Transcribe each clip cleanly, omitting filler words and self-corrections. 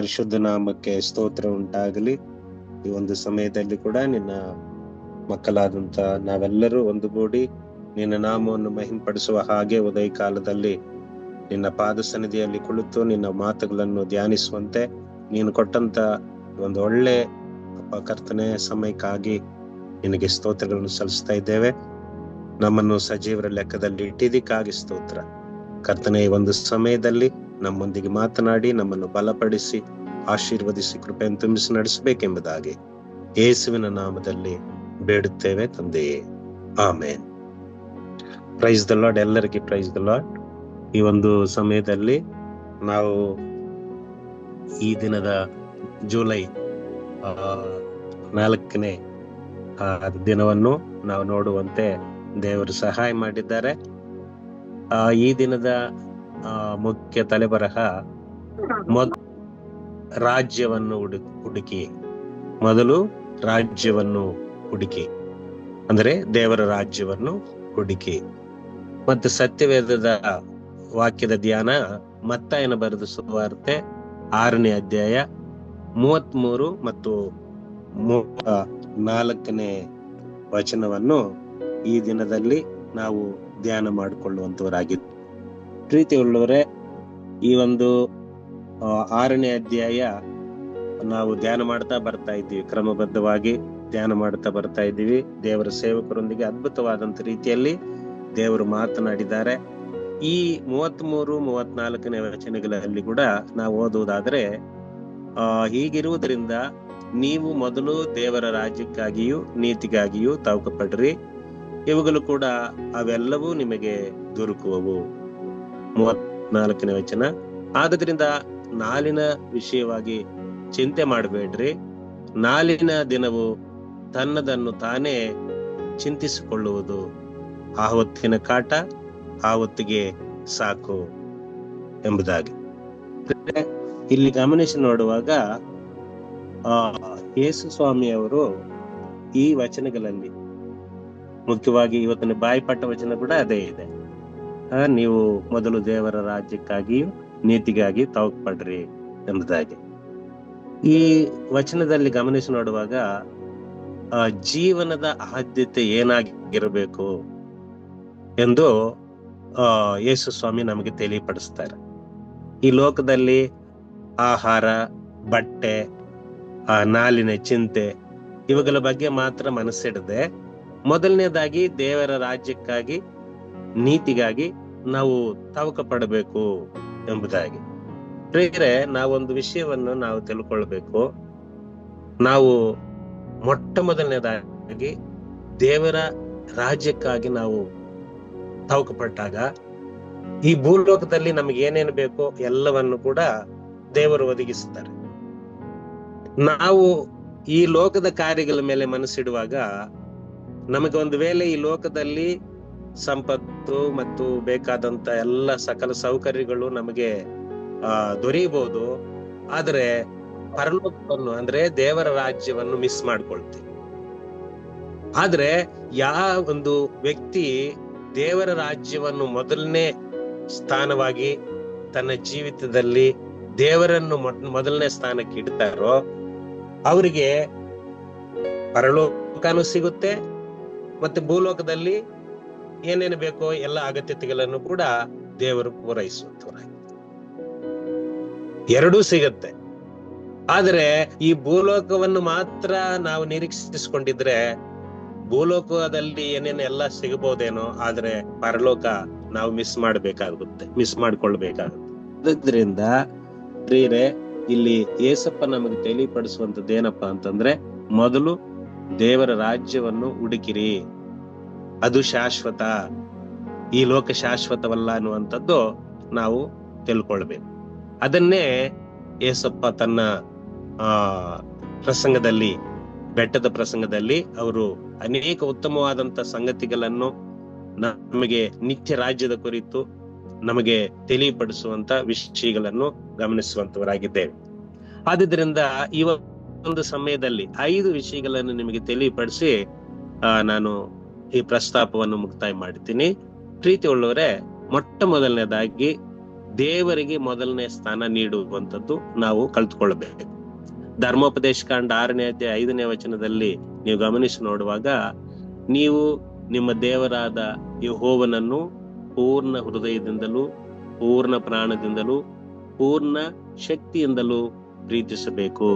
ಪರಿಶುದ್ಧ ನಾಮಕ್ಕೆ ಸ್ತೋತ್ರ ಉಂಟಾಗಲಿ. ಈ ಒಂದು ಸಮಯದಲ್ಲಿ ಕೂಡ ನಿನ್ನ ಮಕ್ಕಳಾದಂತ ನಾವೆಲ್ಲರೂ ಒಂದುಗೂಡಿ ನಿನ್ನ ನಾಮವನ್ನು ಮಹಿಂಪಡಿಸುವ ಹಾಗೆ ಉದಯ ಕಾಲದಲ್ಲಿ ನಿನ್ನ ಪಾದ ಸನ್ನಿಧಿಯಲ್ಲಿ ಕುಳಿತು ನಿನ್ನ ಮಾತುಗಳನ್ನು ಧ್ಯಾನಿಸುವಂತೆ ನೀನು ಕೊಟ್ಟಂತ ಒಂದು ಒಳ್ಳೆ ಕರ್ತನೆ ಸಮಯಕ್ಕಾಗಿ ನಿನಗೆ ಸ್ತೋತ್ರಗಳನ್ನು ಸಲ್ಲಿಸ್ತಾ ಇದ್ದೇವೆ. ನಮ್ಮನ್ನು ಸಜೀವರ ಲೆಕ್ಕದಲ್ಲಿ ಇಟ್ಟಿದ್ದಕ್ಕಾಗಿ ಸ್ತೋತ್ರ ಕರ್ತನೆ. ಈ ಒಂದು ಸಮಯದಲ್ಲಿ ನಮ್ಮೊಂದಿಗೆ ಮಾತನಾಡಿ ನಮ್ಮನ್ನು ಬಲಪಡಿಸಿ ಆಶೀರ್ವದಿಸಿ ಕೃಪೆಯನ್ನು ತುಂಬಿಸಿ ನಡೆಸಬೇಕೆಂಬುದಾಗಿ ಯೇಸುವಿನ ನಾಮದಲ್ಲಿ ಬೇಡುತ್ತೇವೆ ತಂದೆಯೇ, ಆಮೇನ್. Praise the lord. ಎಲ್ಲರಿಗೆ ಪ್ರೈಸ್ ದ ಲಾರ್ಡ್. ಈ ಒಂದು ಸಮಯದಲ್ಲಿ ನಾವು ಈ ದಿನದ ಜುಲೈ 4ನೇ ದಿನವನ್ನು ನಾವು ನೋಡುವಂತೆ ದೇವರು ಸಹಾಯ ಮಾಡಿದ್ದಾರೆ. ಈ ದಿನದ ಮುಖ್ಯ ತಲೆಬರಹ ರಾಜ್ಯವನ್ನು ಹುಡುಕಿ, ಮೊದಲು ರಾಜ್ಯವನ್ನು ಹುಡುಕಿ ಅಂದ್ರೆ ದೇವರ ರಾಜ್ಯವನ್ನು ಹುಡುಕಿ. ಮತ್ತು ಸತ್ಯವೇದದ ವಾಕ್ಯದ ಧ್ಯಾನ ಮತ್ತಾಯನ ಬರೆದ ಸುವಾರ್ತೆ 6ನೇ ಅಧ್ಯಾಯ 33 ಮತ್ತು 34ನೇ ವಚನವನ್ನು ಈ ದಿನದಲ್ಲಿ ನಾವು ಧ್ಯಾನ ಮಾಡಿಕೊಳ್ಳುವಂತವರಾಗಿದ್ದು. ಪ್ರೀತಿಯುಳ್ಳವರೇ, ಈ ಒಂದು 6ನೇ ಅಧ್ಯಾಯ ನಾವು ಧ್ಯಾನ ಮಾಡ್ತಾ ಬರ್ತಾ ಇದ್ದೀವಿ, ಕ್ರಮಬದ್ಧವಾಗಿ ಧ್ಯಾನ ಮಾಡ್ತಾ ಬರ್ತಾ ಇದ್ದೀವಿ. ದೇವರ ಸೇವಕರೊಂದಿಗೆ ಅದ್ಭುತವಾದಂತ ರೀತಿಯಲ್ಲಿ ದೇವರು ಮಾತನಾಡಿದ್ದಾರೆ. ಈ 33, 34ನೇ ವಚನಗಳಲ್ಲಿ ಕೂಡ ನಾವು ಓದುವುದಾದ್ರೆ, ಹೀಗಿರುವುದರಿಂದ ನೀವು ಮೊದಲು ದೇವರ ರಾಜ್ಯಕ್ಕಾಗಿಯೂ ನೀತಿಗಾಗಿಯೂ ತವಕ ಪಡ್ರಿ, ಇವುಗಳು ಕೂಡ ಅವೆಲ್ಲವೂ ನಿಮಗೆ ದೊರಕುವವು. 34ನೇ ವಚನ, ಆದ್ರಿಂದ ನಾಳಿನ ವಿಷಯವಾಗಿ ಚಿಂತೆ ಮಾಡಬೇಡ್ರಿ, ನಾಳಿನ ದಿನವು ತನ್ನದನ್ನು ತಾನೇ ಚಿಂತಿಸಿಕೊಳ್ಳುವುದು, ಆ ಹೊತ್ತಿನ ಕಾಟ ಆ ಹೊತ್ತಿಗೆ ಸಾಕು ಎಂಬುದಾಗಿ. ಇಲ್ಲಿ ಗಮನಿಸಿ ನೋಡುವಾಗ ಯೇಸು ಸ್ವಾಮಿಯವರು ಈ ವಚನಗಳಲ್ಲಿ ಮುಖ್ಯವಾಗಿ ಇವತ್ತಿನ ಬಾಯಿಪಟ್ಟ ವಚನ ಕೂಡ ಅದೇ ಇದೆ. ನೀವು ಮೊದಲು ದೇವರ ರಾಜ್ಯಕ್ಕಾಗಿಯೂ ನೀತಿಗಾಗಿ ತವಕ ಪಡ್ರಿ ಎಂಬುದಾಗಿ. ಈ ವಚನದಲ್ಲಿ ಗಮನಿಸಿ ನೋಡುವಾಗ ಜೀವನದ ಆದ್ಯತೆ ಏನಾಗಿರಬೇಕು ಎಂದು ಯೇಸು ಸ್ವಾಮಿ ನಮಗೆ ತಿಳಿಪಡಿಸ್ತಾರೆ. ಈ ಲೋಕದಲ್ಲಿ ಆಹಾರ, ಬಟ್ಟೆ, ನಾಲಿನ ಚಿಂತೆ ಇವುಗಳ ಬಗ್ಗೆ ಮಾತ್ರ ಮನಸ್ಸಿಡದೆ ಮೊದಲನೇದಾಗಿ ದೇವರ ರಾಜ್ಯಕ್ಕಾಗಿ ನೀತಿಗಾಗಿ ನಾವು ತವಕ ಪಡಬೇಕು ಎಂಬುದಾಗಿ. ಪ್ರಿಯರೇ, ನಾವೊಂದು ವಿಷಯವನ್ನು ನಾವು ತಿಳ್ಕೊಳ್ಬೇಕು. ನಾವು ಮೊಟ್ಟ ಮೊದಲನೇದಾಗಿ ದೇವರ ರಾಜ್ಯಕ್ಕಾಗಿ ನಾವು ತವಕ ಪಟ್ಟಾಗ ಈ ಭೂಲೋಕದಲ್ಲಿ ನಮಗೆ ಏನೇನು ಬೇಕೋ ಎಲ್ಲವನ್ನು ಕೂಡ ದೇವರು ಒದಗಿಸುತ್ತಾರೆ. ನಾವು ಈ ಲೋಕದ ಕಾರ್ಯಗಳ ಮೇಲೆ ಮನಸ್ಸಿಡುವಾಗ ನಮಗೆ ಒಂದು ವೇಳೆ ಈ ಲೋಕದಲ್ಲಿ ಸಂಪತ್ತು ಮತ್ತು ಬೇಕಾದಂತ ಎಲ್ಲ ಸಕಲ ಸೌಕರ್ಯಗಳು ನಮಗೆ ದೊರೆಯಬಹುದು. ಆದ್ರೆ ಪರಲೋಕವನ್ನು ಅಂದ್ರೆ ದೇವರ ರಾಜ್ಯವನ್ನು ಮಿಸ್ ಮಾಡ್ಕೊಳ್ತೀವಿ. ಆದ್ರೆ ಯಾವ ಒಂದು ವ್ಯಕ್ತಿ ದೇವರ ರಾಜ್ಯವನ್ನು ಮೊದಲನೇ ಸ್ಥಾನವಾಗಿ ತನ್ನ ಜೀವಿತದಲ್ಲಿ ದೇವರನ್ನು ಮೊದಲನೇ ಸ್ಥಾನಕ್ಕೆ ಇಡ್ತಾರೋ ಅವರಿಗೆ ಪರಲೋಕನೂ ಸಿಗುತ್ತೆ, ಮತ್ತೆ ಭೂಲೋಕದಲ್ಲಿ ಏನೇನು ಬೇಕೋ ಎಲ್ಲ ಅಗತ್ಯತೆಗಳನ್ನು ಕೂಡ ದೇವರು ಪೂರೈಸುವಂತವರಾಗಿ ಎರಡೂ ಸಿಗತ್ತೆ. ಆದ್ರೆ ಈ ಭೂಲೋಕವನ್ನು ಮಾತ್ರ ನಾವು ನಿರೀಕ್ಷಿಸಿಕೊಂಡಿದ್ರೆ ಭೂಲೋಕದಲ್ಲಿ ಏನೇನು ಎಲ್ಲ ಸಿಗಬಹುದೇನೋ, ಆದ್ರೆ ಪರಲೋಕ ನಾವು ಮಿಸ್ ಮಾಡ್ಕೊಳ್ಬೇಕಾಗುತ್ತೆ. ಅದರಿಂದ ಪ್ರಿಯರೇ, ಇಲ್ಲಿ ಏಸಪ್ಪ ನಮಗೆ ತಿಳಿಪಡಿಸುವಂತದ್ದು ಏನಪ್ಪಾ ಅಂತಂದ್ರೆ, ಮೊದಲು ದೇವರ ರಾಜ್ಯವನ್ನು ಹುಡುಕಿರಿ, ಅದು ಶಾಶ್ವತ, ಈ ಲೋಕ ಶಾಶ್ವತವಲ್ಲ ಅನ್ನುವಂಥದ್ದು ನಾವು ತಿಳ್ಕೊಳ್ಬೇಕು. ಅದನ್ನೇ ಏಸಪ್ಪ ತನ್ನ ಪ್ರಸಂಗದಲ್ಲಿ, ಬೆಟ್ಟದ ಪ್ರಸಂಗದಲ್ಲಿ ಅವರು ಅನೇಕ ಉತ್ತಮವಾದಂತ ಸಂಗತಿಗಳನ್ನು ನಮಗೆ ನಿತ್ಯ ರಾಜ್ಯದ ಕುರಿತು ನಮಗೆ ತಿಳಿಪಡಿಸುವಂತ ವಿಷಯಗಳನ್ನು ಗಮನಿಸುವಂತವರಾಗಿದ್ದೇವೆ. ಆದುದರಿಂದ ಈ ಒಂದು ಸಮಯದಲ್ಲಿ 5 ವಿಷಯಗಳನ್ನು ನಿಮಗೆ ತಿಳಿಪಡಿಸಿ ನಾನು ಈ ಪ್ರಸ್ತಾಪವನ್ನು ಮುಕ್ತಾಯ ಮಾಡ್ತೀನಿ. ಪ್ರೀತಿ ಉಳ್ಳವರೇ, ಮೊಟ್ಟ ಮೊದಲನೇದಾಗಿ ದೇವರಿಗೆ ಮೊದಲನೇ ಸ್ಥಾನ ನೀಡುವಂಥದ್ದು ನಾವು ಕಲ್ತ್ಕೊಳ್ಬೇಕು. ಧರ್ಮೋಪದೇಶ ಕಾಂಡ 6ನೇ ಅಧ್ಯಾಯ 5ನೇ ವಚನದಲ್ಲಿ ನೀವು ಗಮನಿಸಿ ನೋಡುವಾಗ, ನೀವು ನಿಮ್ಮ ದೇವರಾದ ಯೆಹೋವನನ್ನು ಪೂರ್ಣ ಹೃದಯದಿಂದಲೂ ಪೂರ್ಣ ಪ್ರಾಣದಿಂದಲೂ ಪೂರ್ಣ ಶಕ್ತಿಯಿಂದಲೂ ಪ್ರೀತಿಸಬೇಕು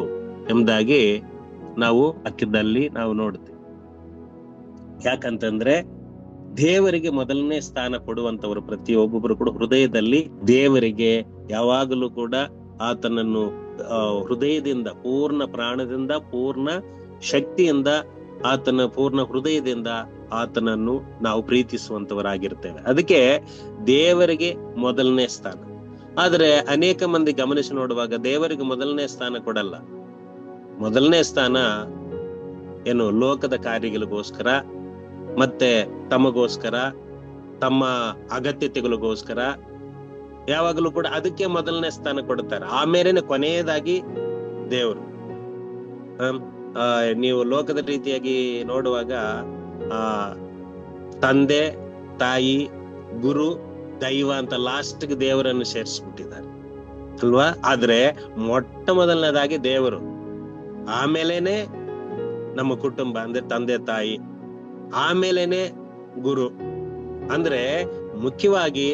ಎಂಬುದಾಗಿ ನಾವು ವಾಕ್ಯದಲ್ಲಿ ನಾವು ನೋಡ್ತೀವಿ. ಯಾಕಂತಂದ್ರೆ ದೇವರಿಗೆ ಮೊದಲನೇ ಸ್ಥಾನ ಕೊಡುವಂತವರು ಪ್ರತಿಯೊಬ್ಬೊಬ್ಬರು ಕೂಡ ಹೃದಯದಲ್ಲಿ ದೇವರಿಗೆ ಯಾವಾಗಲೂ ಕೂಡ ಆತನನ್ನು ಹೃದಯದಿಂದ, ಪೂರ್ಣ ಪ್ರಾಣದಿಂದ, ಪೂರ್ಣ ಶಕ್ತಿಯಿಂದ, ಆತನ ಪೂರ್ಣ ಹೃದಯದಿಂದ ಆತನನ್ನು ನಾವು ಪ್ರೀತಿಸುವಂತವರಾಗಿರ್ತೇವೆ. ಅದಕ್ಕೆ ದೇವರಿಗೆ ಮೊದಲನೇ ಸ್ಥಾನ. ಆದ್ರೆ ಅನೇಕ ಮಂದಿ ಗಮನಿಸಿ ನೋಡುವಾಗ ದೇವರಿಗೆ ಮೊದಲನೇ ಸ್ಥಾನ ಕೊಡಲ್ಲ. ಮೊದಲನೇ ಸ್ಥಾನ ಏನು, ಲೋಕದ ಕಾರ್ಯಗಳಿಗೋಸ್ಕರ, ಮತ್ತೆ ತಮಗೋಸ್ಕರ, ತಮ್ಮ ಅಗತ್ಯತೆಗಳಿಗೋಸ್ಕರ ಯಾವಾಗಲೂ ಕೂಡ ಅದಕ್ಕೆ ಮೊದಲನೇ ಸ್ಥಾನ ಕೊಡ್ತಾರೆ. ಆಮೇಲೆ ಕೊನೆಯದಾಗಿ ದೇವರು. ನೀವು ಲೋಕದ ರೀತಿಯಾಗಿ ನೋಡುವಾಗ ತಂದೆ, ತಾಯಿ, ಗುರು, ದೈವ ಅಂತ ಲಾಸ್ಟ್ಗೆ ದೇವರನ್ನು ಸೇರಿಸ್ಬಿಟ್ಟಿದ್ದಾರೆ ಅಲ್ವಾ. ಆದ್ರೆ ಮೊಟ್ಟ ಮೊದಲನೇದಾಗಿ ದೇವರು, ಆಮೇಲೆನೆ ನಮ್ಮ ಕುಟುಂಬ ಅಂದ್ರೆ ತಂದೆ ತಾಯಿ, ಆಮೇಲೆನೆ ಗುರು. ಅಂದ್ರೆ ಮುಖ್ಯವಾಗಿ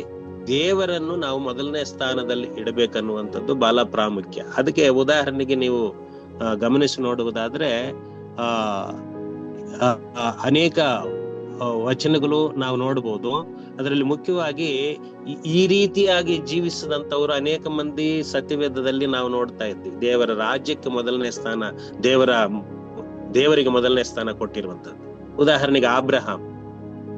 ದೇವರನ್ನು ನಾವು ಮೊದಲನೇ ಸ್ಥಾನದಲ್ಲಿ ಇಡಬೇಕನ್ನುವಂಥದ್ದು ಬಹಳ ಪ್ರಾಮುಖ್ಯ. ಅದಕ್ಕೆ ಉದಾಹರಣೆಗೆ ನೀವು ಗಮನಿಸಿ ನೋಡುವುದಾದ್ರೆ ಅನೇಕ ವಚನಗಳು ನಾವು ನೋಡಬಹುದು. ಅದರಲ್ಲಿ ಮುಖ್ಯವಾಗಿ ಈ ರೀತಿಯಾಗಿ ಜೀವಿಸಿದಂತವರು ಅನೇಕ ಮಂದಿ ಸತ್ಯವೇದದಲ್ಲಿ ನಾವು ನೋಡ್ತಾ ಇದ್ವಿ. ದೇವರ ರಾಜ್ಯಕ್ಕೆ ಮೊದಲನೇ ಸ್ಥಾನ, ದೇವರಿಗೆ ಮೊದಲನೇ ಸ್ಥಾನ ಕೊಟ್ಟಿರುವಂತದ್ದು. ಉದಾಹರಣೆಗೆ ಅಬ್ರಹಾಂ.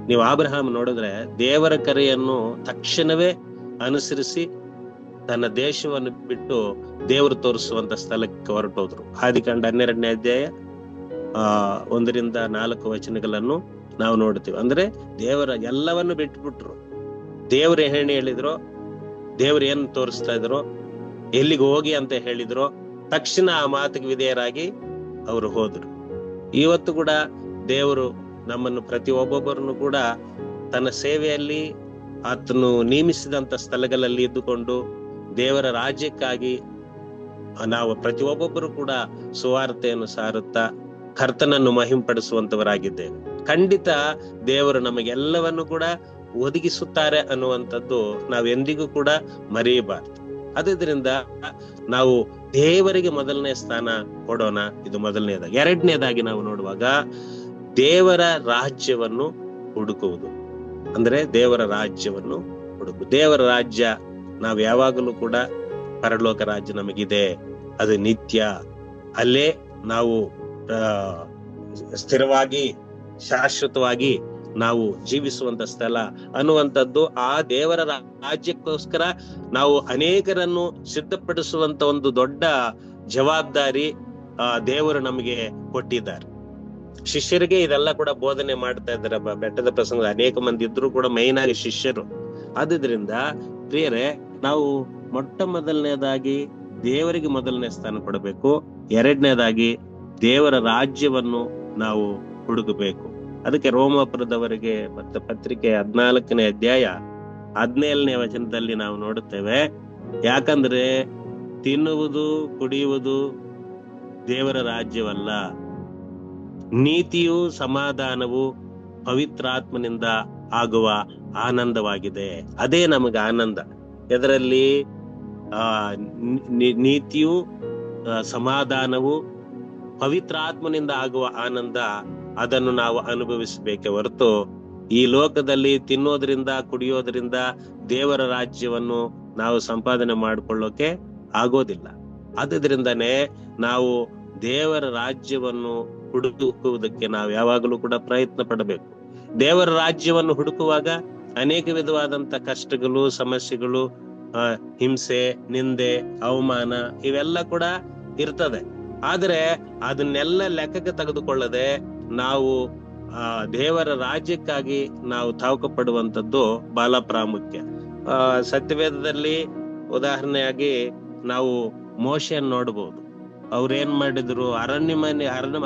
ನೀವು ಅಬ್ರಹಾಂ ನೋಡಿದ್ರೆ ದೇವರ ಕರೆಯನ್ನು ತಕ್ಷಣವೇ ಅನುಸರಿಸಿ ತನ್ನ ದೇಶವನ್ನು ಬಿಟ್ಟು ದೇವರು ತೋರಿಸುವಂತ ಸ್ಥಳಕ್ಕೆ ಹೊರಟೋದ್ರು. ಆದಿಕಾಂಡ 12ನೇ ಅಧ್ಯಾಯ 1ರಿಂದ 4 ವಚನಗಳನ್ನು ನಾವು ನೋಡ್ತೀವಿ. ಅಂದ್ರೆ ದೇವರ ಎಲ್ಲವನ್ನು ಬಿಟ್ಬಿಟ್ರು. ದೇವ್ರು ಏನ್ ಹೇಳಿದ್ರು, ದೇವ್ರು ಏನ್ ತೋರಿಸ್ತಾ ಇದ್ರು, ಎಲ್ಲಿಗೆ ಹೋಗಿ ಅಂತ ಹೇಳಿದ್ರು, ತಕ್ಷಣ ಆ ಮಾತಿಗೆ ವಿಧೇಯರಾಗಿ ಅವರು ಹೋದ್ರು. ಇವತ್ತು ಕೂಡ ದೇವರು ನಮ್ಮನ್ನು ಪ್ರತಿಯೊಬ್ಬೊಬ್ಬರನ್ನು ಕೂಡ ತನ್ನ ಸೇವೆಯಲ್ಲಿ ಆತನು ನೇಮಿಸಿದಂತ ಸ್ಥಳಗಳಲ್ಲಿ ಇದ್ದುಕೊಂಡು ದೇವರ ರಾಜ್ಯಕ್ಕಾಗಿ ನಾವು ಪ್ರತಿಯೊಬ್ಬೊಬ್ಬರು ಕೂಡ ಸುವಾರ್ತೆಯನ್ನು ಸಾರುತ್ತಾ ಕರ್ತನನ್ನು ಮಹಿಂಪಡಿಸುವಂತವರಾಗಿದ್ದೇವೆ. ಖಂಡಿತ ದೇವರು ನಮಗೆಲ್ಲವನ್ನು ಕೂಡ ಒದಗಿಸುತ್ತಾರೆ ಅನ್ನುವಂಥದ್ದು ನಾವೆಂದಿಗೂ ಕೂಡ ಮರೆಯಬಾರದು. ಅದರಿಂದ ನಾವು ದೇವರಿಗೆ ಮೊದಲನೇ ಸ್ಥಾನ ಕೊಡೋಣ. ಇದು ಮೊದಲನೇದಾಗಿ. ಎರಡನೇದಾಗಿ ನಾವು ನೋಡುವಾಗ ದೇವರ ರಾಜ್ಯವನ್ನು ಹುಡುಕುವುದು. ಅಂದ್ರೆ ದೇವರ ರಾಜ್ಯವನ್ನು ಹುಡುಕು. ದೇವರ ರಾಜ್ಯ ನಾವು ಯಾವಾಗಲೂ ಕೂಡ ಪರಲೋಕ ರಾಜ್ಯ ನಮಗಿದೆ, ಅದು ನಿತ್ಯ, ಅಲ್ಲೇ ನಾವು ಸ್ಥಿರವಾಗಿ ಶಾಶ್ವತವಾಗಿ ನಾವು ಜೀವಿಸುವಂತ ಸ್ಥಳ ಅನ್ನುವಂಥದ್ದು. ಆ ದೇವರ ರಾಜ್ಯಕ್ಕೋಸ್ಕರ ನಾವು ಅನೇಕರನ್ನು ಸಿದ್ಧಪಡಿಸುವಂತ ಒಂದು ದೊಡ್ಡ ಜವಾಬ್ದಾರಿ ದೇವರು ನಮಗೆ ಕೊಟ್ಟಿದ್ದಾರೆ. ಶಿಷ್ಯರಿಗೆ ಇದೆಲ್ಲ ಕೂಡ ಬೋಧನೆ ಮಾಡ್ತಾ ಇದ್ದಾರೆ. ಬೆಟ್ಟದ ಪ್ರಸಂಗ ಅನೇಕ ಮಂದಿ ಇದ್ರು ಕೂಡ ಮೈನ್ ಆಗಿ ಶಿಷ್ಯರು. ಆದ್ರಿಂದ ಪ್ರಿಯರೇ, ನಾವು ಮೊಟ್ಟ ಮೊದಲನೇದಾಗಿ ದೇವರಿಗೆ ಮೊದಲನೇ ಸ್ಥಾನ ಕೊಡಬೇಕು. ಎರಡನೇದಾಗಿ ದೇವರ ರಾಜ್ಯವನ್ನು ನಾವು ಹುಡುಕಬೇಕು. ಅದಕ್ಕೆ ರೋಮಾಪುರದವರಿಗೆ ಮತ್ತೆ ಪತ್ರಿಕೆ 14ನೇ ಅಧ್ಯಾಯ 17ನೇ ವಚನದಲ್ಲಿ ನಾವು ನೋಡುತ್ತೇವೆ. ಯಾಕಂದ್ರೆ ತಿನ್ನುವುದು ಕುಡಿಯುವುದು ದೇವರ ರಾಜ್ಯವಲ್ಲ, ನೀತಿಯು ಸಮಾಧಾನವು ಪವಿತ್ರಾತ್ಮನಿಂದ ಆಗುವ ಆನಂದವಾಗಿದೆ. ಅದೇ ನಮಗೆ ಆನಂದ. ಇದರಲ್ಲಿ ನೀತಿಯು ಸಮಾಧಾನವು ಪವಿತ್ರಾತ್ಮನಿಂದ ಆಗುವ ಆನಂದ, ಅದನ್ನು ನಾವು ಅನುಭವಿಸಬೇಕೆ ಹೊರತು ಈ ಲೋಕದಲ್ಲಿ ತಿನ್ನೋದ್ರಿಂದ ಕುಡಿಯೋದ್ರಿಂದ ದೇವರ ರಾಜ್ಯವನ್ನು ನಾವು ಸಂಪಾದನೆ ಮಾಡಿಕೊಳ್ಳೋಕೆ ಆಗೋದಿಲ್ಲ. ಆದ್ದರಿಂದನೇ ನಾವು ದೇವರ ರಾಜ್ಯವನ್ನು ಹುಡುಕುವುದಕ್ಕೆ ನಾವು ಯಾವಾಗಲೂ ಕೂಡ ಪ್ರಯತ್ನ ಪಡಬೇಕು. ದೇವರ ರಾಜ್ಯವನ್ನು ಹುಡುಕುವಾಗ ಅನೇಕ ವಿಧವಾದಂತ ಕಷ್ಟಗಳು, ಸಮಸ್ಯೆಗಳು, ಹಿಂಸೆ, ನಿಂದೆ, ಅವಮಾನ ಇವೆಲ್ಲ ಕೂಡ ಇರ್ತದೆ. ಆದ್ರೆ ಅದನ್ನೆಲ್ಲ ಲೆಕ್ಕಕ್ಕೆ ತೆಗೆದುಕೊಳ್ಳದೆ ನಾವು ದೇವರ ರಾಜ್ಯಕ್ಕಾಗಿ ನಾವು ತಾವಕ ಪಡುವಂತದ್ದು ಬಹಳ ಪ್ರಾಮುಖ್ಯ. ಸತ್ಯವೇದದಲ್ಲಿ ಉದಾಹರಣೆಯಾಗಿ ನಾವು ಮೋಶೆಯನ್ನು ನೋಡಬಹುದು. ಅವ್ರೇನ್ ಮಾಡಿದ್ರು,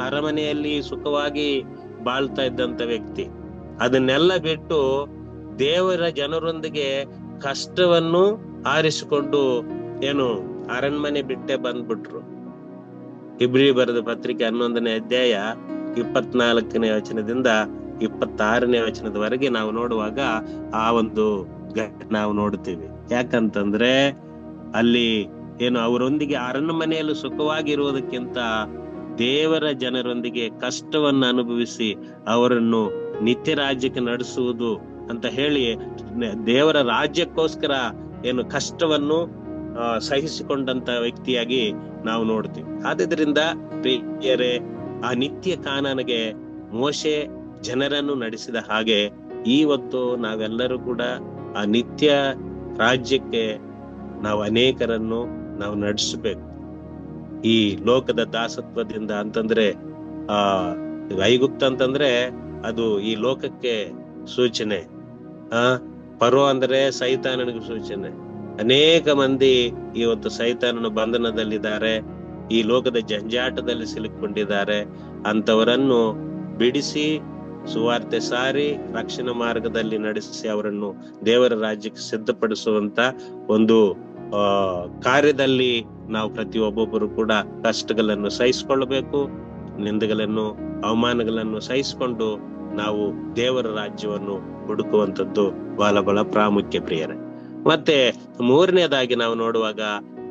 ಅರಮನೆಯಲ್ಲಿ ಸುಖವಾಗಿ ಬಾಳ್ತಾ ಇದ್ದಂತ ವ್ಯಕ್ತಿ ಅದನ್ನೆಲ್ಲ ಬಿಟ್ಟು ದೇವರ ಜನರೊಂದಿಗೆ ಕಷ್ಟವನ್ನು ಆರಿಸಿಕೊಂಡು ಏನು ಅರಣ್ಮನೆ ಬಿಟ್ಟೆ ಬಂದ್ಬಿಟ್ರು. ಇಬ್ರಿ ಬರೆದ ಪತ್ರಿಕೆ 11ನೇ ಅಧ್ಯಾಯ 24ನೇ ವಚನದಿಂದ 26ನೇ ವಚನದವರೆಗೆ ನಾವು ನೋಡುವಾಗ ಆ ಒಂದು ನಾವು ನೋಡ್ತೀವಿ. ಯಾಕಂತಂದ್ರೆ ಅಲ್ಲಿ ಏನು ಅವರೊಂದಿಗೆ ಅರಣ್ಮನೆಯಲ್ಲಿ ಸುಖವಾಗಿರುವುದಕ್ಕಿಂತ ದೇವರ ಜನರೊಂದಿಗೆ ಕಷ್ಟವನ್ನು ಅನುಭವಿಸಿ ಅವರನ್ನು ನಿತ್ಯ ರಾಜ್ಯಕ್ಕೆ ನಡೆಸುವುದು ಅಂತ ಹೇಳಿ ದೇವರ ರಾಜ್ಯಕ್ಕೋಸ್ಕರ ಏನು ಕಷ್ಟವನ್ನು ಸಹಿಸಿಕೊಂಡಂತ ವ್ಯಕ್ತಿಯಾಗಿ ನಾವು ನೋಡ್ತೀವಿ. ಆದ್ರಿಂದ ಪ್ರಿಯರೇ, ಆ ನಿತ್ಯ ಕಾನಾನಿಗೆ ಮೋಶೆ ಜನರನ್ನು ನಡೆಸಿದ ಹಾಗೆ ಇವತ್ತು ನಾವೆಲ್ಲರೂ ಕೂಡ ಆ ನಿತ್ಯ ರಾಜ್ಯಕ್ಕೆ ನಾವು ಅನೇಕರನ್ನು ನಾವು ನಡೆಸಬೇಕು. ಈ ಲೋಕದ ದಾಸತ್ವದಿಂದ ಅಂತಂದ್ರೆ ಐಗುಪ್ತ ಅಂತಂದ್ರೆ ಅದು ಈ ಲೋಕಕ್ಕೆ ಸೂಚನೆ, ಪರೋ ಅಂದ್ರೆ ಸೈತಾನನಿಗೆ ಸೂಚನೆ. ಅನೇಕ ಮಂದಿ ಇವತ್ತು ಸೈತಾನನ ಬಂಧನದಲ್ಲಿದ್ದಾರೆ, ಈ ಲೋಕದ ಜಂಜಾಟದಲ್ಲಿ ಸಿಲುಕೊಂಡಿದ್ದಾರೆ. ಅಂತವರನ್ನು ಬಿಡಿಸಿ ಸುವಾರ್ತೆ ಸಾರಿ ರಕ್ಷಣಾ ಮಾರ್ಗದಲ್ಲಿ ನಡೆಸಿ ಅವರನ್ನು ದೇವರ ರಾಜ್ಯಕ್ಕೆ ಸಿದ್ಧಪಡಿಸುವಂತ ಒಂದು ಕಾರ್ಯದಲ್ಲಿ ನಾವು ಪ್ರತಿಯೊಬ್ಬೊಬ್ಬರು ಕೂಡ ಕಷ್ಟಗಳನ್ನು ಸಹಿಸಿಕೊಳ್ಳಬೇಕು, ನಿಂದೆಗಳನ್ನು ಅವಮಾನಗಳನ್ನು ಸಹಿಸಿಕೊಂಡು ನಾವು ದೇವರ ರಾಜ್ಯವನ್ನು ಹುಡುಕುವಂಥದ್ದು ಬಹಳ ಪ್ರಾಮುಖ್ಯ ಪ್ರಿಯರೇ. ಮತ್ತೆ ಮೂರನೇದಾಗಿ ನಾವು ನೋಡುವಾಗ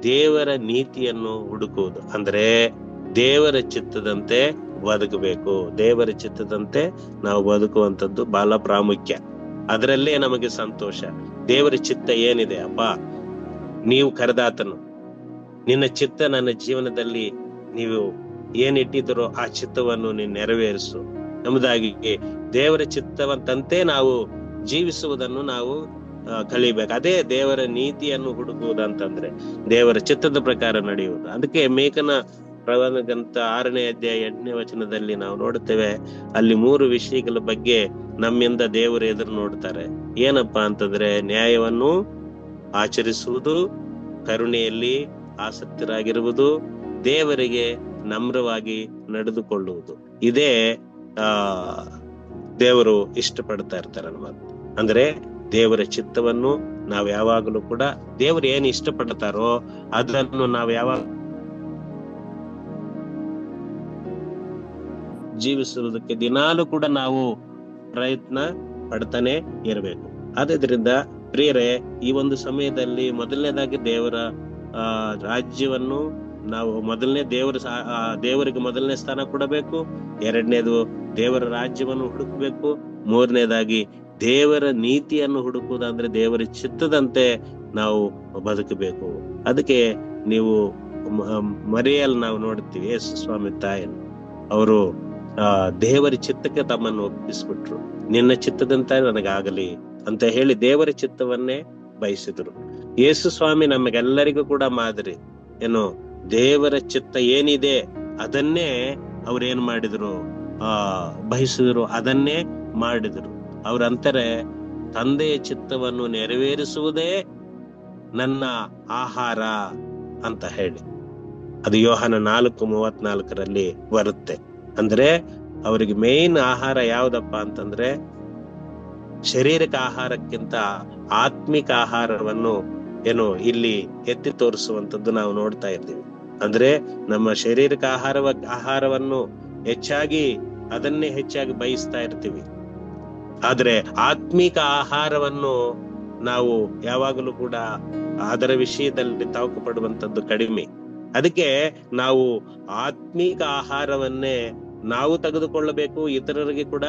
ದೇವರ ನೀತಿಯನ್ನು ಹುಡುಕುವುದು ಅಂದ್ರೆ ದೇವರ ಚಿತ್ತದಂತೆ ಬದುಕಬೇಕು. ದೇವರ ಚಿತ್ತದಂತೆ ನಾವು ಬದುಕುವಂಥದ್ದು ಬಹಳ ಪ್ರಾಮುಖ್ಯ. ಅದರಲ್ಲೇ ನಮಗೆ ಸಂತೋಷ. ದೇವರ ಚಿತ್ತ ಏನಿದೆ? ಅಪ್ಪ, ನೀವು ಕರೆದಾತನು, ನಿನ್ನ ಚಿತ್ತ ನನ್ನ ಜೀವನದಲ್ಲಿ ನೀವು ಏನಿಟ್ಟಿದ್ದರೋ ಆ ಚಿತ್ತವನ್ನು ನೀನು ನೆರವೇರಿಸು ಎಂಬುದಾಗಿ ದೇವರ ಚಿತ್ತವಂತಂತೆ ನಾವು ಜೀವಿಸುವುದನ್ನು ನಾವು ಕಲಿಬೇಕು. ಅದೇ ದೇವರ ನೀತಿಯನ್ನು ಹುಡುಕುವುದಂತಂದ್ರೆ ದೇವರ ಚಿತ್ತದ ಪ್ರಕಾರ ನಡೆಯುವುದು. ಅದಕ್ಕೆ ಮೇಕನ ಪ್ರವಚನಗಂತ 6ನೇ ಅಧ್ಯಾಯ 8ನೇ ವಚನದಲ್ಲಿ ನಾವು ನೋಡುತ್ತೇವೆ. ಅಲ್ಲಿ 3 ವಿಷಯಗಳ ಬಗ್ಗೆ ನಮ್ಮಿಂದ ದೇವರು ಎದುರು ನೋಡ್ತಾರೆ. ಏನಪ್ಪಾ ಅಂತಂದ್ರೆ ನ್ಯಾಯವನ್ನು ಆಚರಿಸುವುದು, ಕರುಣೆಯಲ್ಲಿ ಆಸಕ್ತರಾಗಿರುವುದು, ದೇವರಿಗೆ ನಮ್ರವಾಗಿ ನಡೆದುಕೊಳ್ಳುವುದು. ಇದೇ ದೇವರು ಇಷ್ಟಪಡ್ತಾ ಇರ್ತಾರೆ ನಮ್ಮನ್ನು. ಅಂದ್ರೆ ದೇವರ ಚಿತ್ತವನ್ನು ನಾವು ಯಾವಾಗಲೂ ಕೂಡ ದೇವರು ಏನು ಇಷ್ಟಪಡ್ತಾರೋ ಅದನ್ನು ನಾವು ಯಾವಾಗ ಜೀವಿಸುವುದಕ್ಕೆ ದಿನಾಲೂ ಕೂಡ ನಾವು ಪ್ರಯತ್ನ ಪಡ್ತಾನೆ ಇರಬೇಕು. ಆದ್ರಿಂದ ಪ್ರಿಯರೇ, ಈ ಒಂದು ಸಮಯದಲ್ಲಿ ಮೊದಲನೇದಾಗಿ ದೇವರ ರಾಜ್ಯವನ್ನು ನಾವು ದೇವರಿಗೆ ಮೊದಲನೇ ಸ್ಥಾನ ಕೊಡಬೇಕು. ಎರಡನೇದು ದೇವರ ರಾಜ್ಯವನ್ನು ಹುಡುಕಬೇಕು. ಮೂರನೇದಾಗಿ ದೇವರ ನೀತಿಯನ್ನು ಹುಡುಕುವುದಂದ್ರೆ ದೇವರ ಚಿತ್ತದಂತೆ ನಾವು ಬದುಕಬೇಕು. ಅದಕ್ಕೆ ನೀವು ಮರಿಯಲ್ಲಿ ನಾವು ನೋಡ್ತೀವಿ, ಯೇಸು ಸ್ವಾಮಿ ತಾಯಿಯನ್ನು ಅವರು ದೇವರ ಚಿತ್ತಕ್ಕೆ ತಮ್ಮನ್ನು ಒಪ್ಪಿಸ್ಬಿಟ್ರು. ನಿನ್ನ ಚಿತ್ತದಂತೆ ನನಗಾಗಲಿ ಅಂತ ಹೇಳಿ ದೇವರ ಚಿತ್ತವನ್ನೇ ಬಯಸಿದ್ರು. ಯೇಸು ಸ್ವಾಮಿ ನಮಗೆಲ್ಲರಿಗೂ ಕೂಡ ಮಾದರಿ. ಏನು ದೇವರ ಚಿತ್ತ ಏನಿದೆ ಅದನ್ನೇ ಅವ್ರೇನ್ ಮಾಡಿದ್ರು, ಬಯಸಿದ್ರು, ಅದನ್ನೇ ಮಾಡಿದ್ರು. ಅವ್ರಂತಾರೆ, ತಂದೆಯ ಚಿತ್ತವನ್ನು ನೆರವೇರಿಸುವುದೇ ನನ್ನ ಆಹಾರ ಅಂತ ಹೇಳಿ. ಅದು ಯೋಹಾನ 4:34 ಬರುತ್ತೆ. ಅಂದ್ರೆ ಅವರಿಗೆ ಮೇನ್ ಆಹಾರ ಯಾವ್ದಪ್ಪ ಅಂತಂದ್ರೆ ಶಾರೀರಿಕ ಆಹಾರಕ್ಕಿಂತ ಆತ್ಮಿಕ ಆಹಾರವನ್ನು ಇಲ್ಲಿ ಎತ್ತಿ ತೋರಿಸುವಂತದ್ದು ನಾವು ನೋಡ್ತಾ ಇರ್ತೀವಿ. ಅಂದ್ರೆ ನಮ್ಮ ಶಾರೀರಿಕ ಆಹಾರವನ್ನು ಅದನ್ನೇ ಹೆಚ್ಚಾಗಿ ಬಯಸ್ತಾ ಇರ್ತೀವಿ. ಆದ್ರೆ ಆತ್ಮಿಕ ಆಹಾರವನ್ನು ನಾವು ಯಾವಾಗಲೂ ಕೂಡ ಅದರ ವಿಷಯದಲ್ಲಿ ತಾವಕು ಪಡುವಂತದ್ದು ಕಡಿಮೆ. ಅದಕ್ಕೆ ನಾವು ಆತ್ಮಿಕ ಆಹಾರವನ್ನೇ ನಾವು ತೆಗೆದುಕೊಳ್ಳಬೇಕು, ಇತರರಿಗೆ ಕೂಡ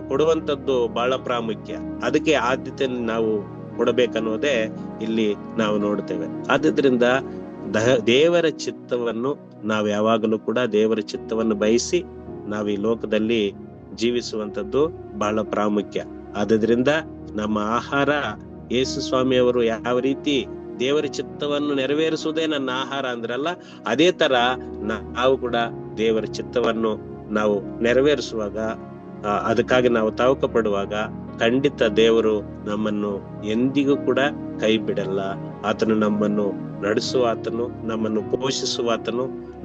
ಕೊಡುವಂತದ್ದು ಬಹಳ ಪ್ರಾಮುಖ್ಯ. ಅದಕ್ಕೆ ಆದ್ಯತೆ ನಾವು ಕೊಡಬೇಕನ್ನೋದೇ ಇಲ್ಲಿ ನಾವು ನೋಡ್ತೇವೆ. ಆದ್ರಿಂದ ದೇವರ ಚಿತ್ತವನ್ನು ನಾವು ಯಾವಾಗಲೂ ಕೂಡ ದೇವರ ಚಿತ್ತವನ್ನು ಬಯಸಿ ನಾವು ಈ ಲೋಕದಲ್ಲಿ ಜೀವಿಸುವಂತದ್ದು ಬಹಳ ಪ್ರಾಮುಖ್ಯ. ಆದ್ರಿಂದ ನಮ್ಮ ಆಹಾರ, ಯೇಸು ಸ್ವಾಮಿಯವರು ಯಾವ ರೀತಿ ದೇವರ ಚಿತ್ತವನ್ನು ನೆರವೇರಿಸುವುದೇ ನನ್ನ ಆಹಾರ ಅಂದ್ರಲ್ಲ, ಅದೇ ತರ ನಾವು ಕೂಡ ದೇವರ ಚಿತ್ತವನ್ನು ನಾವು ನೆರವೇರಿಸುವಾಗ, ಅದಕ್ಕಾಗಿ ನಾವು ತವಕ ಪಡುವಾಗ ಖಂಡಿತ ದೇವರು ನಮ್ಮನ್ನು ಎಂದಿಗೂ ಕೂಡ ಕೈ ಬಿಡಲ್ಲ. ಆತನು ನಮ್ಮನ್ನು ನಡೆಸುವ ಆತನು, ನಮ್ಮನ್ನು ಪೋಷಿಸುವ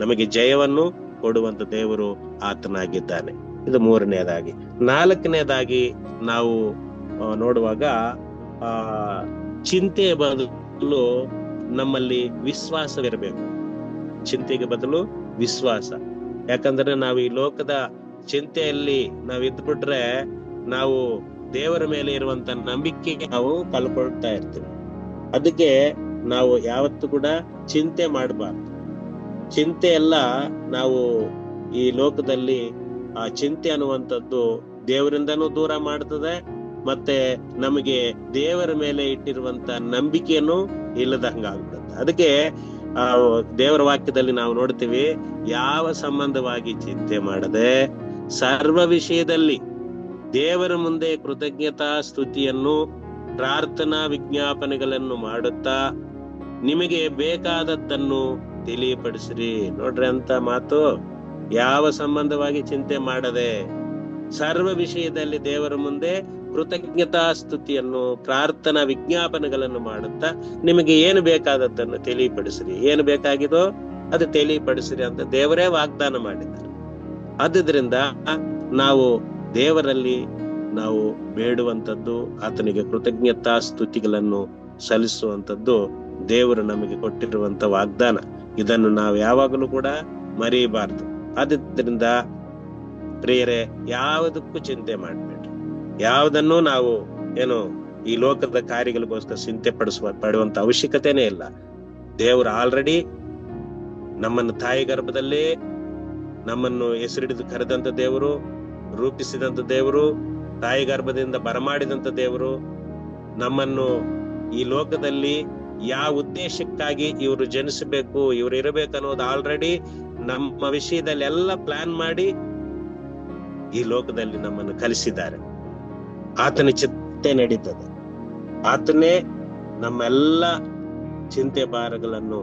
ನಮಗೆ ಜಯವನ್ನು ಕೊಡುವಂತ ದೇವರು ಆತನಾಗಿದ್ದಾನೆ. ಇದು ಮೂರನೇದಾಗಿ. ನಾಲ್ಕನೇದಾಗಿ ನಾವು ನೋಡುವಾಗ ಚಿಂತೆಯ ಬದಲು ನಮ್ಮಲ್ಲಿ ವಿಶ್ವಾಸವಿರಬೇಕು. ಚಿಂತೆಗೆ ಬದಲು ವಿಶ್ವಾಸ. ಯಾಕಂದ್ರೆ ನಾವು ಈ ಲೋಕದ ಚಿಂತೆಯಲ್ಲಿ ನಾವು ಇದ್ಬಿಟ್ರೆ ನಾವು ದೇವರ ಮೇಲೆ ಇರುವಂತ ನಂಬಿಕೆ ನಾವು ಕಳ್ಕೊಳ್ತಾ ಇರ್ತೀವಿ. ಅದಕ್ಕೆ ನಾವು ಯಾವತ್ತೂ ಕೂಡ ಚಿಂತೆ ಮಾಡಬಾರ್ದು. ಚಿಂತೆ ಎಲ್ಲ ನಾವು ಈ ಲೋಕದಲ್ಲಿ ಆ ಚಿಂತೆ ಅನ್ನುವಂಥದ್ದು ದೇವರಿಂದನೂ ದೂರ ಮಾಡ್ತದೆ, ಮತ್ತೆ ನಮಗೆ ದೇವರ ಮೇಲೆ ಇಟ್ಟಿರುವಂತ ನಂಬಿಕೆಯನ್ನು ಇಲ್ಲದಂಗ ಆಗ್ಬಿಡುತ್ತೆ. ಅದಕ್ಕೆ ಆ ದೇವರ ವಾಕ್ಯದಲ್ಲಿ ನಾವು ನೋಡ್ತೀವಿ, ಯಾವ ಸಂಬಂಧವಾಗಿ ಚಿಂತೆ ಮಾಡದೆ ಸರ್ವ ವಿಷಯದಲ್ಲಿ ದೇವರ ಮುಂದೆ ಕೃತಜ್ಞತಾ ಸ್ತುತಿಯನ್ನು ಪ್ರಾರ್ಥನಾ ವಿಜ್ಞಾಪನೆಗಳನ್ನು ಮಾಡುತ್ತಾ ನಿಮಗೆ ಬೇಕಾದದ್ದನ್ನು ತಿಳಿಯಪಡಿಸಿರಿ. ನೋಡ್ರಿ ಅಂತ ಮಾತು. ಯಾವ ಸಂಬಂಧವಾಗಿ ಚಿಂತೆ ಮಾಡದೆ ಸರ್ವ ವಿಷಯದಲ್ಲಿ ದೇವರ ಮುಂದೆ ಕೃತಜ್ಞತಾ ಸ್ತುತಿಯನ್ನು ಪ್ರಾರ್ಥನಾ ವಿಜ್ಞಾಪನೆಗಳನ್ನು ಮಾಡುತ್ತಾ ನಿಮಗೆ ಏನು ಬೇಕಾದದ್ದನ್ನು ತಿಳಿಯಪಡಿಸಿರಿ. ಏನು ಬೇಕಾಗಿದೋ ಅದು ತಿಳಿಯಪಡಿಸಿರಿ ಅಂತ ದೇವರೇ ವಾಗ್ದಾನ ಮಾಡಿದ್ದಾರೆ. ಆದುದರಿಂದ ನಾವು ದೇವರಲ್ಲಿ ನಾವು ಬೇಡುವಂಥದ್ದು, ಆತನಿಗೆ ಕೃತಜ್ಞತಾ ಸ್ತುತಿಗಳನ್ನು ಸಲ್ಲಿಸುವಂಥದ್ದು ದೇವರು ನಮಗೆ ಕೊಟ್ಟಿರುವಂತ ವಾಗ್ದಾನ. ಇದನ್ನು ನಾವು ಯಾವಾಗಲೂ ಕೂಡ ಮರೆಯಬಾರದು. ಆದ್ರಿಂದ ಪ್ರಿಯರೇ, ಯಾವುದಕ್ಕೂ ಚಿಂತೆ ಮಾಡಬೇಡ್ರಿ. ಯಾವುದನ್ನು ನಾವು ಏನು ಈ ಲೋಕದ ಕಾರ್ಯಗಳಿಗೋಸ್ಕರ ಚಿಂತೆ ಪಡುವಂತ ಅವಶ್ಯಕತೆನೇ ಇಲ್ಲ. ದೇವರು ಆಲ್ರೆಡಿ ನಮ್ಮನ್ನು ತಾಯಿ ಗರ್ಭದಲ್ಲೇ ನಮ್ಮನ್ನು ಹೆಸರಿಡಿದು ಕರೆದಂತ ದೇವರು, ರೂಪಿಸಿದಂತ ದೇವರು, ತಾಯಿ ಗರ್ಭದಿಂದ ಬರಮಾಡಿದಂತ ದೇವರು, ನಮ್ಮನ್ನು ಈ ಲೋಕದಲ್ಲಿ ಯಾವ ಉದ್ದೇಶಕ್ಕಾಗಿ ಇವರು ಜನಿಸಬೇಕು, ಇವರು ಇರಬೇಕು ಅನ್ನೋದು ಆಲ್ರೆಡಿ ನಮ್ಮ ವಿಷಯದಲ್ಲಿ ಎಲ್ಲ ಪ್ಲಾನ್ ಮಾಡಿ ಈ ಲೋಕದಲ್ಲಿ ನಮ್ಮನ್ನು ಕಲಿಸಿದ್ದಾರೆ. ಆತನ ಚಿಂತೆ ನಡೀತದೆ. ಆತನೇ ನಮ್ಮೆಲ್ಲ ಚಿಂತೆ ಭಾರಗಳನ್ನು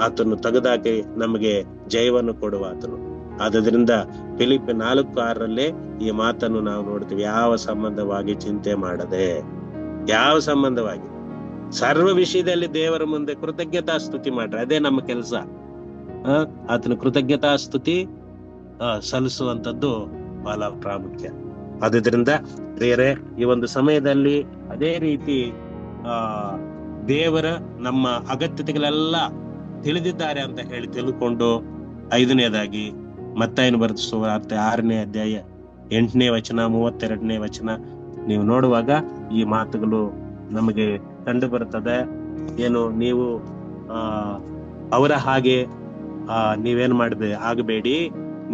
ಆತನು ತೆಗೆದಾಕಿ ನಮಗೆ ಜಯವನ್ನು ಕೊಡುವ ಆತನು. ಆದ್ರಿಂದ ಫಿಲಿಪ್ಪಿ 4:6 ಈ ಮಾತನ್ನು ನಾವು ನೋಡ್ತೀವಿ. ಯಾವ ಸಂಬಂಧವಾಗಿ ಚಿಂತೆ ಮಾಡದೆ, ಯಾವ ಸಂಬಂಧವಾಗಿ ಸರ್ವ ವಿಷಯದಲ್ಲಿ ದೇವರ ಮುಂದೆ ಕೃತಜ್ಞತಾ ಸ್ತುತಿ ಮಾಡ್ರಿ. ಅದೇ ನಮ್ಮ ಕೆಲಸ. ಆತನ ಕೃತಜ್ಞತಾ ಸ್ತುತಿ ಸಲ್ಲಿಸುವಂತದ್ದು ಬಹಳ ಪ್ರಾಮುಖ್ಯ. ಆದ್ರಿಂದ ಪ್ರಿಯರೇ, ಈ ಒಂದು ಸಮಯದಲ್ಲಿ ಅದೇ ರೀತಿ ದೇವರ ನಮ್ಮ ಅಗತ್ಯತೆಗಳೆಲ್ಲ ತಿಳಿದಿದ್ದಾರೆ ಅಂತ ಹೇಳಿ ತಿಳ್ಕೊಂಡು 5ನೇದಾಗಿ ಮತ್ತಾಯನು ಬರೆದ ಸುವಾರ್ತೆ 6ನೇ ಅಧ್ಯಾಯ 8ನೇ ವಚನ 32ನೇ ವಚನ ನೀವು ನೋಡುವಾಗ ಈ ಮಾತುಗಳು ನಮಗೆ ಕಂಡು ಬರುತ್ತದೆ. ಏನು, ನೀವು ಅವರ ಹಾಗೆ ನೀವೇನ್ ಆಗಬೇಡಿ.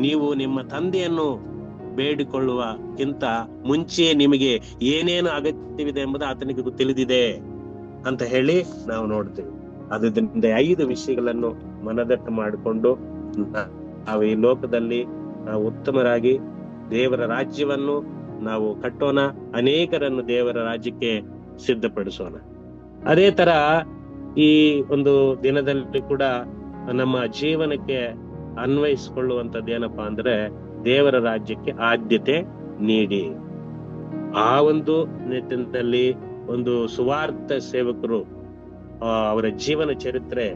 ನೀವು ನಿಮ್ಮ ತಂದೆಯನ್ನು ಬೇಡಿಕೊಳ್ಳುವಕ್ಕಿಂತ ಮುಂಚೆ ನಿಮಗೆ ಏನೇನು ಅಗತ್ಯವಿದೆ ಎಂಬುದು ಆತನಿಗೆ ತಿಳಿದಿದೆ ಅಂತ ಹೇಳಿ ನಾವು ನೋಡ್ತೀವಿ. ಅದರಿಂದ 5 ವಿಷಯಗಳನ್ನು ಮನದಟ್ಟು ಮಾಡಿಕೊಂಡು ನಾವು ಈ ಲೋಕದಲ್ಲಿ ನಾವು ಉತ್ತಮರಾಗಿ ದೇವರ ರಾಜ್ಯವನ್ನು ನಾವು ಕಟ್ಟೋಣ, ಅನೇಕರನ್ನು ದೇವರ ರಾಜ್ಯಕ್ಕೆ ಸಿದ್ಧಪಡಿಸೋಣ. ಅದೇ ತರ ಈ ಒಂದು ದಿನದಲ್ಲಿ ಕೂಡ ನಮ್ಮ ಜೀವನಕ್ಕೆ ಅನ್ವಯಿಸಿಕೊಳ್ಳುವಂಥದ್ದು ಏನಪ್ಪಾ ಅಂದ್ರೆ, ದೇವರ ರಾಜ್ಯಕ್ಕೆ ಆದ್ಯತೆ ನೀಡಿ. ಆ ಒಂದು ನಿಟ್ಟಿನಲ್ಲಿ ಒಂದು ಸುವಾರ್ಥ ಸೇವಕರು ಅವರ ಜೀವನ ಚರಿತ್ರೆ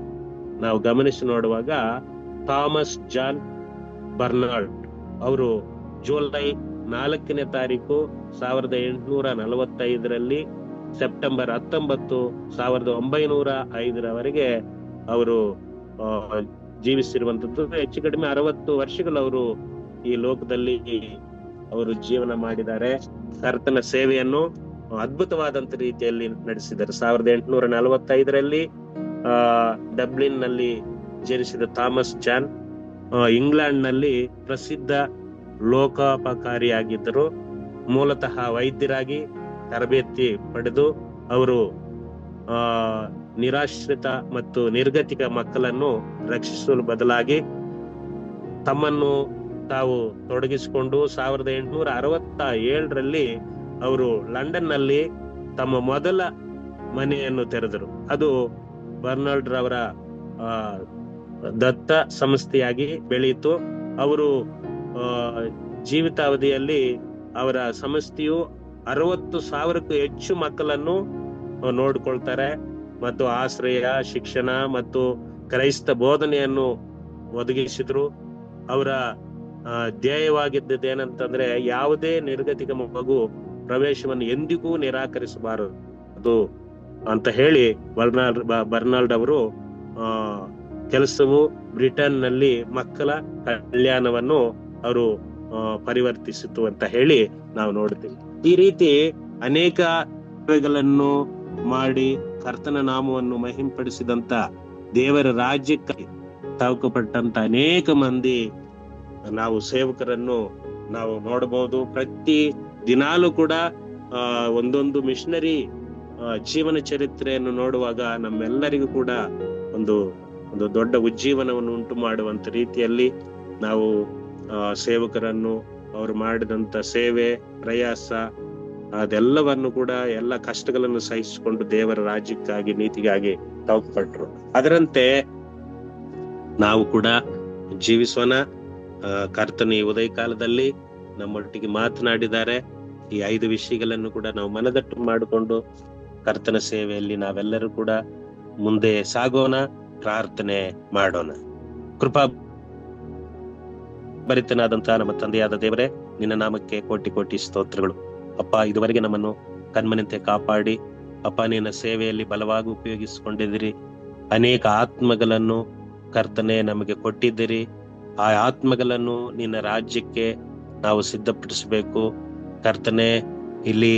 ನಾವು ಗಮನಿಸಿ ನೋಡುವಾಗ, ಥಾಮಸ್ ಜಾನ್ ಬರ್ನಾರ್ಡ್ ಅವರು ಜುಲೈ 4ನೇ ತಾರೀಕು 1845 ಸೆಪ್ಟೆಂಬರ್ 19, 1905 ಅವರು ಜೀವಿಸಿರುವಂತದ್ದು. ಹೆಚ್ಚು ಕಡಿಮೆ 60 ವರ್ಷಗಳು ಅವರು ಈ ಲೋಕದಲ್ಲಿ ಅವರು ಜೀವನ ಮಾಡಿದ್ದಾರೆ. ಕರ್ತನ ಸೇವೆಯನ್ನು ಅದ್ಭುತವಾದಂತ ರೀತಿಯಲ್ಲಿ ನಡೆಸಿದ್ದಾರೆ. 1845 ಡಬ್ಲಿನ್ ನಲ್ಲಿ ಜನಿಸಿದ ಥಾಮಸ್ ಜಾನ್ ಇಂಗ್ಲೆಂಡ್ ನಲ್ಲಿ ಪ್ರಸಿದ್ಧ ಲೋಕೋಪಕಾರಿಯಾಗಿದ್ದರು. ಮೂಲತಃ ವೈದ್ಯರಾಗಿ ತರಬೇತಿ ಪಡೆದು ಅವರು ನಿರಾಶ್ರಿತ ಮತ್ತು ನಿರ್ಗತಿಕ ಮಕ್ಕಳನ್ನು ರಕ್ಷಿಸಲು ಬದಲಾಗಿ ತಮ್ಮನ್ನು ತಾವು ತೊಡಗಿಸಿಕೊಂಡು 1867 ಅವರು ಲಂಡನ್ ನಲ್ಲಿ ತಮ್ಮ ಮೊದಲ ಮನೆಯನ್ನು ತೆರೆದರು. ಅದು ಬರ್ನಾರ್ಡ್ ರವರ ದತ್ತ ಸಂಸ್ಥೆಯಾಗಿ ಬೆಳೆಯಿತು. ಅವರು ಜೀವಿತಾವಧಿಯಲ್ಲಿ ಅವರ ಸಂಸ್ಥೆಯು 60,000ಕ್ಕೂ ಹೆಚ್ಚು ಮಕ್ಕಳನ್ನು ನೋಡ್ಕೊಳ್ತಾರೆ ಮತ್ತು ಆಶ್ರಯ, ಶಿಕ್ಷಣ ಮತ್ತು ಕ್ರೈಸ್ತ ಬೋಧನೆಯನ್ನು ಒದಗಿಸಿದ್ರು. ಅವರ ಧ್ಯೇಯವಾಗಿದ್ದೇನಂತಂದ್ರೆ, ಯಾವುದೇ ನಿರ್ಗತಿಕ ಮಗು ಪ್ರವೇಶವನ್ನು ಎಂದಿಗೂ ನಿರಾಕರಿಸಬಾರದು ಅಂತ ಹೇಳಿ ಬರ್ನಾಲ್ಡ್ ಅವರು ಕೆಲಸವು ಬ್ರಿಟನ್ ನಲ್ಲಿ ಮಕ್ಕಳ ಕಲ್ಯಾಣವನ್ನು ಅವರು ಪರಿವರ್ತಿಸಿತು ಅಂತ ಹೇಳಿ ನಾವು ನೋಡ್ತೀವಿ. ಈ ರೀತಿ ಅನೇಕ ಸೇವೆಗಳನ್ನು ಮಾಡಿ ಕರ್ತನ ನಾಮವನ್ನು ಮಹಿಂಪಡಿಸಿದಂತ ದೇವರ ರಾಜ್ಯಕ್ಕೆ ತಾಕುಪಟ್ಟಂತ ಅನೇಕ ಮಂದಿ ನಾವು ಸೇವಕರನ್ನು ನಾವು ನೋಡಬಹುದು. ಪ್ರತಿ ದಿನಾಲೂ ಕೂಡ ಒಂದೊಂದು ಮಿಷನರಿ ಜೀವನ ಚರಿತ್ರೆಯನ್ನು ನೋಡುವಾಗ ನಮ್ಮೆಲ್ಲರಿಗೂ ಕೂಡ ಒಂದು ದೊಡ್ಡ ಉಜ್ಜೀವನವನ್ನು ಉಂಟು ಮಾಡುವಂತ ರೀತಿಯಲ್ಲಿ ನಾವು ಸೇವಕರನ್ನು ಅವರು ಮಾಡಿದಂತ ಸೇವೆ, ಪ್ರಯಾಸ ಅದೆಲ್ಲವನ್ನು ಕೂಡ ಎಲ್ಲ ಕಷ್ಟಗಳನ್ನು ಸಹಿಸಿಕೊಂಡು ದೇವರ ರಾಜ್ಯಕ್ಕಾಗಿ, ನೀತಿಗಾಗಿ ತಾಕುಪಟ್ರು. ಅದರಂತೆ ನಾವು ಕೂಡ ಜೀವಿಸೋಣ. ಕರ್ತನ ಈ ಉದಯ ಕಾಲದಲ್ಲಿ ನಮ್ಮೊಟ್ಟಿಗೆ ಮಾತನಾಡಿದ್ದಾರೆ. ಈ 5 ವಿಷಯಗಳನ್ನು ಕೂಡ ನಾವು ಮನದಟ್ಟು ಮಾಡಿಕೊಂಡು ಕರ್ತನ ಸೇವೆಯಲ್ಲಿ ನಾವೆಲ್ಲರೂ ಕೂಡ ಮುಂದೆ ಸಾಗೋಣ, ಪ್ರಾರ್ಥನೆ ಮಾಡೋಣ. ಕೃಪಾ ಭರಿತನಾದಂತಹ ನಮ್ಮ ತಂದೆಯಾದ ದೇವರೇ, ನಿನ್ನ ನಾಮಕ್ಕೆ ಕೋಟಿ ಕೋಟಿ ಸ್ತೋತ್ರಗಳು. ಅಪ್ಪ, ಇದುವರೆಗೆ ನಮ್ಮನ್ನು ಕಣ್ಮನಂತೆ ಕಾಪಾಡಿ ಅಪ್ಪ ನಿನ್ನ ಸೇವೆಯಲ್ಲಿ ಬಲವಾಗಿ ಉಪಯೋಗಿಸಿಕೊಂಡಿದ್ದೀರಿ. ಅನೇಕ ಆತ್ಮಗಳನ್ನು ಕರ್ತನೆ ನಮಗೆ ಕೊಟ್ಟಿದ್ದೀರಿ. ಆ ಆತ್ಮಗಳನ್ನು ನಿನ್ನ ರಾಜ್ಯಕ್ಕೆ ನಾವು ಸಿದ್ಧಪಡಿಸಬೇಕು ಕರ್ತನೆ. ಇಲ್ಲಿ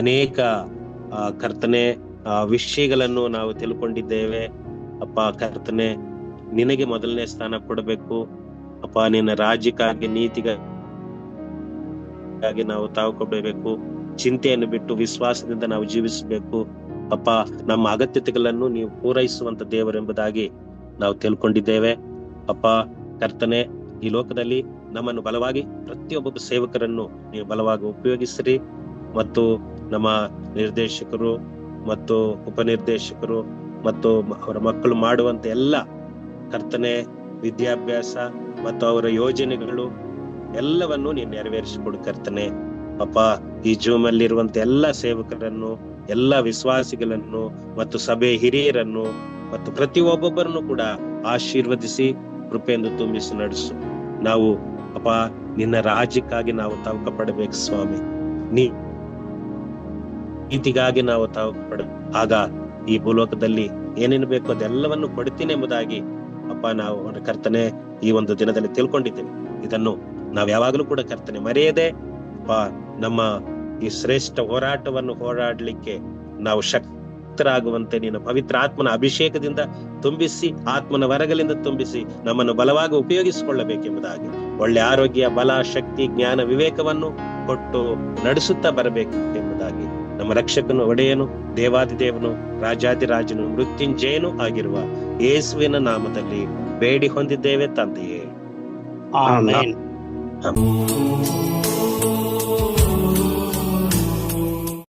ಅನೇಕ ಕರ್ತನೆ ವಿಷಯಗಳನ್ನು ನಾವು ತಿಳ್ಕೊಂಡಿದ್ದೇವೆ ಅಪ್ಪ. ಕರ್ತನೆ, ನಿನಗೆ ಮೊದಲನೇ ಸ್ಥಾನ ಕೊಡಬೇಕು ಅಪ್ಪ. ನಿನ್ನ ರಾಜ್ಯಕ್ಕಾಗಿ, ನೀತಿಗಾಗಿ ನಾವು ತಾವುಕೊಬೇಕು. ಚಿಂತೆಯನ್ನು ಬಿಟ್ಟು ವಿಶ್ವಾಸದಿಂದ ನಾವು ಜೀವಿಸಬೇಕು ಅಪ್ಪ. ನಮ್ಮ ಅಗತ್ಯತೆಗಳನ್ನು ನೀವು ಪೂರೈಸುವಂತ ದೇವರೆಂಬುದಾಗಿ ನಾವು ತಿಳ್ಕೊಂಡಿದ್ದೇವೆ ಅಪ್ಪ. ಕರ್ತನೆ, ಈ ಲೋಕದಲ್ಲಿ ನಮ್ಮನ್ನು ಬಲವಾಗಿ ಪ್ರತಿಯೊಬ್ಬ ಸೇವಕರನ್ನು ನೀವು ಬಲವಾಗಿ ಉಪಯೋಗಿಸಿರಿ. ಮತ್ತು ನಮ್ಮ ನಿರ್ದೇಶಕರು ಮತ್ತು ಉಪನಿರ್ದೇಶಕರು ಮತ್ತು ಅವರ ಮಕ್ಕಳು ಮಾಡುವಂತ ಎಲ್ಲ ಕರ್ತನೆ ವಿದ್ಯಾಭ್ಯಾಸ ಮತ್ತು ಅವರ ಯೋಜನೆಗಳು ಎಲ್ಲವನ್ನು ನೀನು ನೆರವೇರಿಸಿಕೊಡು ಕರ್ತನೆ ಅಪ್ಪ. ಈ ಜೂಮಲ್ಲಿ ಇರುವಂತ ಎಲ್ಲ ಸೇವಕರನ್ನು, ಎಲ್ಲ ವಿಶ್ವಾಸಿಗಳನ್ನು ಮತ್ತು ಸಭೆ ಹಿರಿಯರನ್ನು ಮತ್ತು ಪ್ರತಿಯೊಬ್ಬೊಬ್ಬರನ್ನು ಕೂಡ ಆಶೀರ್ವದಿಸಿ ಕೃಪೆಯಿಂದ ತುಂಬಿಸಿ ನಡೆಸು. ನಾವು ಅಪ್ಪ ನಿನ್ನ ರಾಜ್ಯಕ್ಕಾಗಿ ನಾವು ತವಕ ಪಡಬೇಕು ಸ್ವಾಮಿ. ನೀತಿಗಾಗಿ ನಾವು ತವಕ ಪಡಬೇಕು. ಆಗ ಈ ಭೂಲೋಕದಲ್ಲಿ ಏನೇನು ಬೇಕು ಅದೆಲ್ಲವನ್ನು ಕೊಡ್ತೀನಿ ಎಂಬುದಾಗಿ ಅಪ್ಪ ನಾವು ಕರ್ತನೆ ಈ ಒಂದು ದಿನದಲ್ಲಿ ತಿಳ್ಕೊಂಡಿದ್ದೇವೆ. ಇದನ್ನು ನಾವು ಯಾವಾಗಲೂ ಕೂಡ ಕರ್ತನೆ ಮರೆಯದೆ ಅಪ್ಪ ನಮ್ಮ ಈ ಶ್ರೇಷ್ಠ ಹೋರಾಟವನ್ನು ಹೋರಾಡ್ಲಿಕ್ಕೆ ನಾವು ಶಕ್ತರಾಗುವಂತೆ ನಿನ್ನ ಪವಿತ್ರ ಆತ್ಮನ ಅಭಿಷೇಕದಿಂದ ತುಂಬಿಸಿ, ಆತ್ಮನ ವರಗಳಿಂದ ತುಂಬಿಸಿ ನಮ್ಮನ್ನು ಬಲವಾಗಿ ಉಪಯೋಗಿಸಿಕೊಳ್ಳಬೇಕೆಂಬುದಾಗಿ, ಒಳ್ಳೆ ಆರೋಗ್ಯ, ಬಲ, ಶಕ್ತಿ, ಜ್ಞಾನ, ವಿವೇಕವನ್ನು ಕೊಟ್ಟು ನಡೆಸುತ್ತಾ ಬರಬೇಕೆಂಬುದಾಗಿ ನಮ್ಮ ರಕ್ಷಕನು, ಒಡೆಯನು, ದೇವಾದಿದೇವನು, ರಾಜಾದಿರಾಜನು, ಮೃತ್ಯುಂಜಯನು ಆಗಿರುವ ಯೇಸುವಿನ ನಾಮದಲ್ಲಿ ಬೇಡಿ ಹೊಂದಿದ್ದೇವೆ ತಂದೆಯೇ, ಆಮೆನ್.